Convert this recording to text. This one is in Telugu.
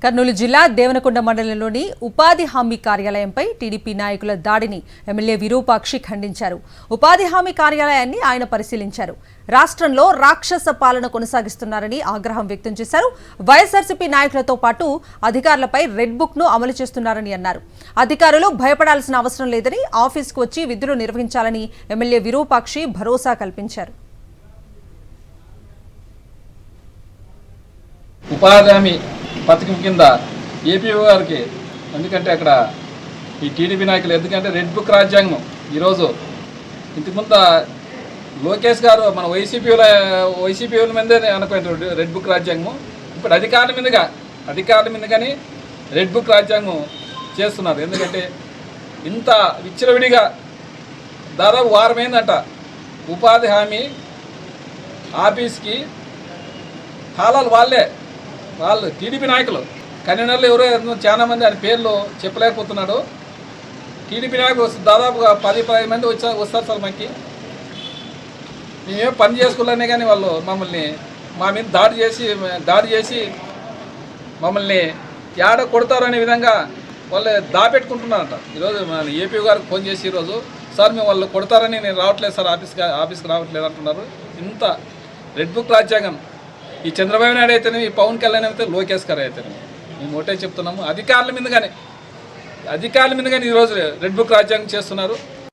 కర్నూలు జిల్లా దేవనకొండ మండలంలోని ఉపాధి హామీ కార్యాలయంపై టీడీపీ నాయకుల దాడిని ఎమ్మెల్యే విరూపాక్షి ఖండించారు. ఉపాధి హామీ కార్యాలయాన్ని ఆయన పరిశీలించారు. రాష్ట్రంలో రాక్షస పాలన కొనసాగిస్తున్నారని ఆగ్రహం వ్యక్తం చేశారు. వైఎస్ఆర్సీపీ నాయకులతో పాటు అధికారులపై రెడ్ బుక్ ను అమలు చేస్తున్నారని అన్నారు. అధికారులు భయపడాల్సిన అవసరం లేదని ఆఫీస్కు వచ్చి విధులు నిర్వహించాలని ఎమ్మెల్యే విరూపాక్షి భరోసా కల్పించారు. ఉపాధి హామీ పథకం కింద ఏపీ గారికి ఎందుకంటే అక్కడ ఈ టీడీపీ నాయకులు ఎందుకంటే రెడ్ బుక్ రాజ్యాంగం ఈరోజు ఇంతకుముందు లోకేష్ గారు మన వైసీపీల మీదే అనుకునే రెడ్ బుక్ రాజ్యాంగం ఇప్పుడు అధికారుల మీద కానీ రెడ్ బుక్ రాజ్యాంగం చేస్తున్నారు. ఎందుకంటే ఇంత విచ్చలవిడిగా దాదాపు వారమైందంట ఉపాధి హామీ ఆఫీస్కి తాళాలు వాళ్ళు టీడీపీ నాయకులు కన్వీనర్లు ఎవరో చాలామంది ఆయన పేర్లు చెప్పలేకపోతున్నాడు. టీడీపీ నాయకులు దాదాపుగా 10-15 మంది వస్తారు సార్. మేమేం పని చేసుకోవాలనే కానీ వాళ్ళు మా మీద దాడి చేసి మమ్మల్ని ఏడ కొడతారనే విధంగా వాళ్ళు దాపెట్టుకుంటున్నారంట. ఈరోజు మన ఏపీ గారికి ఫోన్ చేసి ఈరోజు సార్ మేము వాళ్ళు కొడతారని నేను రావట్లేదు సార్ ఆఫీస్కి రావట్లేదు అంటున్నారు. ఇంత రెడ్ బుక్ రాజ్యాంగం ఈ చంద్రబాబు నాయుడు అయితేనే, ఈ పవన్ కళ్యాణ్ అయితే, లోకేష్ గారు అయితేనే మేము ఒకటే చెప్తున్నాము. అధికారుల మీద కానీ ఈరోజు రెడ్ బుక్ రాజ్యాంగం చేస్తున్నారు.